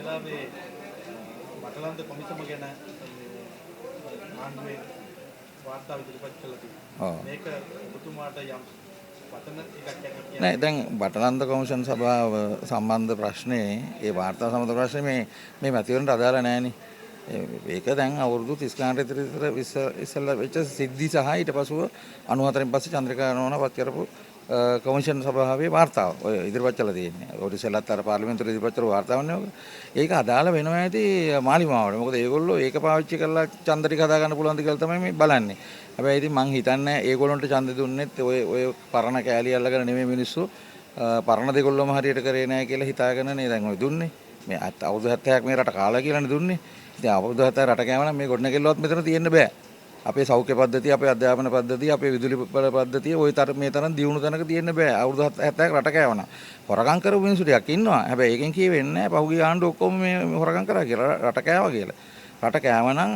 වෙලාවේ බටලන්ද කොමිසම ගැන ආණ්ඩුවේ වාර්තාව ඉදිරිපත් කළා තියෙනවා. මේක ඔබතුමාට යම් වචන එකක් කියන්නේ නෑ දැන් බටලන්ද කොමිෂන් සභාව සම්බන්ධ ප්‍රශ්නේ ඒ වාර්තාව සම්බන්ධ ප්‍රශ්නේ මේ මැතිවරණට අදාළ නෑනේ. ඒක දැන් අවුරුදු 30 ගානකට විතර ඉස්සෙල්ලා වෙච්ච සිද්ධි සහ ඊට පසුව 94න් පස්සේ චන්ද්‍රිකා නෝනාපත් කරපු කොමිෂන් සභාවේ වාර්තාව ඔය ඉදිරිපත් කළා තියෙන්නේ. ඔය ඉස්සෙල්ලත් අර පාර්ලිමේන්තුවේ ඉදිරිපත් කරපු වාර්තාවන්නේ ඔක. ඒක අදාළ වෙනවා ඇති මාලිමාවට. මොකද ඒගොල්ලෝ ඒක පාවිච්චි කරලා ඡන්ද ටික හදා ගන්න පුළුවන්ද කියලා තමයි මේ බලන්නේ. හැබැයි ඉතින් මං හිතන්නේ ඒගොල්ලන්ට ඡන්ද දුන්නෙත් ඔය පරණ කෑලි අල්ලගෙන නෙමෙයි මිනිස්සු පරණ දෙගොල්ලොම හරියට කරේ නැහැ කියලා හිතාගෙන නේ දැන් ඔය දුන්නේ. මේ අවුරුදු 70ක් මේ රට කාලා කියලානේ දුන්නේ. ඉතින් අවුරුදු 70 රට කෑම නම් මේ ගොඩනැගිල්ලවත් මෙතන තියෙන්න බෑ. අපේ සෞඛ්‍ය පද්ධතිය, අපේ අධ්‍යාපන පද්ධතිය, අපේ විදුලි පද්ධතිය ওই මේ තරම් දියුණු තැනක තියෙන්න බෑ. අවුරුදු 70ක් රට කෑවනම්. හොරගම් කරපු මිනිස්සු ටිකක් ඉන්නවා. හැබැයි ඒකෙන් කියවෙන්නේ නැහැ පහුගිය ආණ්ඩුව ඔක්කොම මේ හොරගම් කරා කියලා. රට කෑවා කියලා. රට කෑවනම්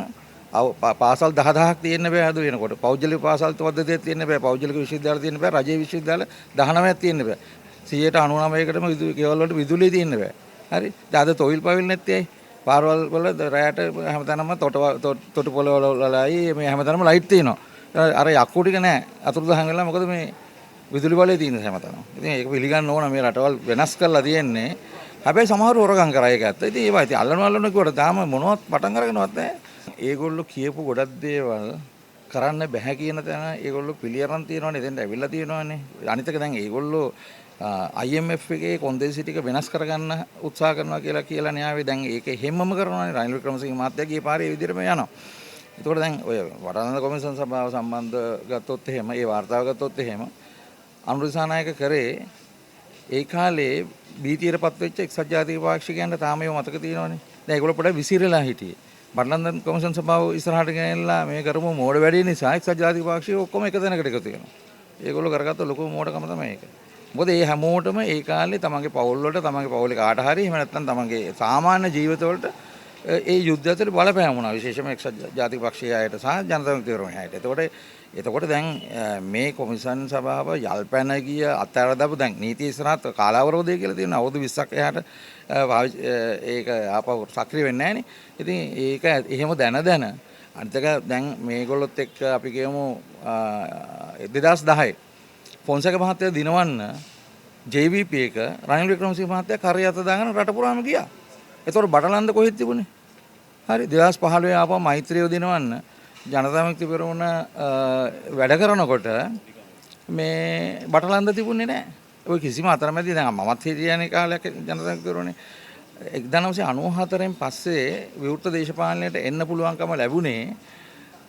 පාසල් 10000ක් තියෙන්න බෑ අද වෙනකොට. පෞද්ගලික පාසල් පද්ධතියක් තියෙන්න බෑ. පෞද්ගලික විශ්වවිද්‍යාල තියෙන්න බෑ. රජයේ විශ්වවිද්‍යාල 19ක් තියෙන්න බෑ. 99%කටම ගෙවල් වලට විදුලිය තියෙන්න බෑ. හරි. දැන් අද තොইল පවිල් නැත්තේ ඇයි? පාරවල් වල රැයට හැමතැනම තොටු පොළ වලයි මේ හැමතැනම ලයිට් තියෙනවා. අර යක්කු ටික නෑ. අතුරුදහන් වෙලා මොකද මේ විදුලි බලය තියෙන හැමතැනම. ඉතින් ඒක පිළිගන්න ඕන මේ රටවල් වෙනස් කරලා තියෙන්නේ. හැබැයි සමහරව හොරගම් කරා ඒක ඇත්ත. ඉතින් ඒවා ඉතින් අල්ලන කිව්වට තාම මොනවත් පටන් අරගෙනවත් නැහැ. ඒගොල්ලෝ කියපු ගොඩක් දේවල් කරන්න බෑ කියන තැන ඒගොල්ලෝ පිළියරන් තියනවනේ. එතෙන්ට ඇවිල්ලා තියෙනවනේ. අනිත් එක දැන් ඒගොල්ලෝ IMF එකේ කොන්දේසි ටික වෙනස් කරගන්න උත්සාහ කරනවා කියලා න්යායවේ දැන් ඒක හැමම කරනවානේ. රනිල් වික්‍රමසිංහ මහත්තයා ගිය පාරේ ඒ විදිහටම යනවා. ඒතකොට දැන් ඔය වටානන්ද කොමිෂන් සභාව සම්බන්ධ ගත්තොත් එහෙම ඒ වාර්තාව ගත්තොත් එහෙම අනුරදිසානායක කරේ ඒ කාලේ බීතියටපත් වෙච්ච එක්සත් ජාතික පාක්ෂිකයන්ට තාම ඒව මතක තියෙනවනේ. දැන් ඒගොල්ලෝ පොඩ්ඩක් විසිරලා හිටියේ. වටානන්ද කොමිෂන් සභාව ඉස්සරහට ගෙනල්ලා මේ කරමු මෝඩ වැඩි නිසා එක්සත් ජාතික පාක්ෂිකයෝ ඔක්කොම එක තැනකට එකතු වෙනවා. ඒගොල්ලෝ කරගත්ත ලොකු මෝඩකම තමයි ඒක. මොකද ඒ හැමෝටම ඒ කාලේ තමන්ගේ පවුල් වලට තමන්ගේ පවුලේ කාට හරි එහෙම නැත්නම් තමන්ගේ සාමාන්‍ය ජීවිත වලට ඒ යුද්ධය ඇතුළේ බලපෑම් වුණා විශේෂයෙන්ම එක්සත් ජාතික පක්ෂයේ අයට සහ ජනතා විමුක්ති පෙරමුණේ අයට. එතකොට දැන් මේ කොමිෂන් සභාව යල්පැන ගිය අතර දාපු දැන් නීති ඉස්සරහත් කාලාවරෝධය කියලා තියෙනවා. අවුරුදු 20ක් එහාට ඒක ආපහු සක්‍රිය වෙන්නේ නැහනේ. ඉතින් ඒක එහෙම දැන අනිත් එක දැන් මේගොල්ලොත් එක්ක අපි කියමු 2010 ෆොන්සේක මහත්තයා දිනවන්න JVP එක රනිල් වික්‍රමසිංහ මහත්තයා කරේ අත දාගෙන රට පුරාම ගියා. ඒතකොට බටලන්ද කොහෙද තිබුණේ? හරි 2015 ආපහු මෛත්‍රියව දිනවන්න ජනතා විමුක්ති පෙරමුණ වැඩ කරනකොට මේ බටලන්ද තිබුණේ නැහැ. ඔය කිසිම අතරමැදි දැන් මමත් හිටියනේ කාලයක් ජනතා විමුක්ති පෙරමුණේ 1994න් පස්සේ විවෘත දේශපාලනයට එන්න පුළුවන්කම ලැබුණේ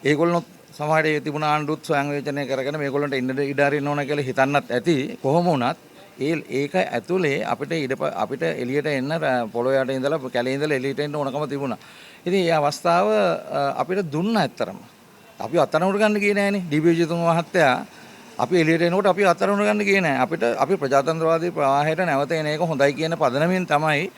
ඒගොල්ලෝ සමහරේ තිබුණ ආණ්ඩුත් ස්වයං වේචනය කරගෙන මේගොල්ලන්ට ඉඩ අරින්න ඕන කියලා හිතන්නත් ඇති. කොහොම වුණත් ඒක ඇතුලේ අපිට එළියට එන්න පොළොව යට ඉඳලා කැලේ ඉඳලා එළියට එන්න ඕනකම තිබුණා. ඉතින් මේ අවස්ථාව අපිට දුන්නා ඇත්තරම. අපි අත්අඩංගුවට ගන්න ගියේ නෑනේ. ඩී.බී.ජතුංග මහත්තයා අපි එළියට එනකොට අපි අත්අඩංගුවට ගන්න ගියේ නෑ. අපි ප්‍රජාතන්ත්‍රවාදී ප්‍රවාහයට නැවත එන එක හොඳයි කියන පදනමින් තමයි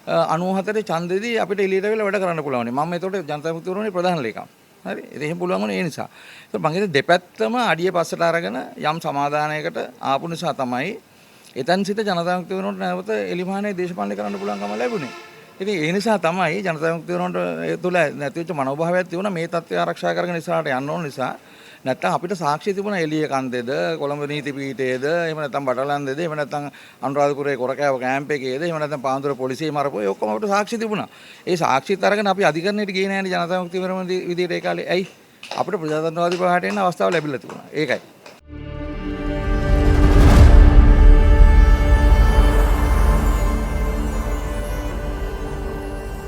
94 ඡන්දෙදී අපිට එළියට වෙලා වැඩ කරන්න පුළුවන්. මම ඒතකොට ජනතා විමුක්ති පෙරමුණේ ප්‍රධාන ලේකම්. හරි ඒක එහෙම පුළුවන් වුණේ ඒ නිසා. ඒක මම හිතේ දෙපැත්තම අඩිය පස්සට අරගෙන යම් සමාදානයකට ආපු නිසා තමයි එතන සිට ජනතා විමුක්ති පෙරමුණට නැවත එලිමහනේ දේශපාලනය කරන්න පුළුවන්කම ලැබුණේ. ඉතින් ඒ නිසා තමයි ජනතා විමුක්ති පෙරමුණට තුළ නැතිවෙච්ච මනෝභාවයක් තිබුණා මේ තත්ත්වය ආරක්ෂා කරගෙන ඉස්සරහට යන්න ඕන නිසා. නැත්තම් අපිට සාක්ෂි තිබුණා එළිය කන්දේද කොළඹ නීති පීඨයේද එහෙම නැත්නම් බටලන්දේද එහෙම නැත්නම් අනුරාධපුරයේ කොරකෑව කැම්ප් එකේද එහෙම නැත්නම් පාන්දුර පොලිසිය මරපුවා ඒ ඔක්කොම අපිට සාක්ෂි තිබුණා. ඒ සාක්ෂිත් අරගෙන අපි අධිකරණයට ගියේ නෑනේ ජනතා විමුක්ති පෙරමුණ විදියට ඒ කාලේ. ඇයි? අපිට ප්‍රජාතන්ත්‍රවාදී පහට එන්න අවස්ථාව ලැබිලා තිබුණා. ඒකයි.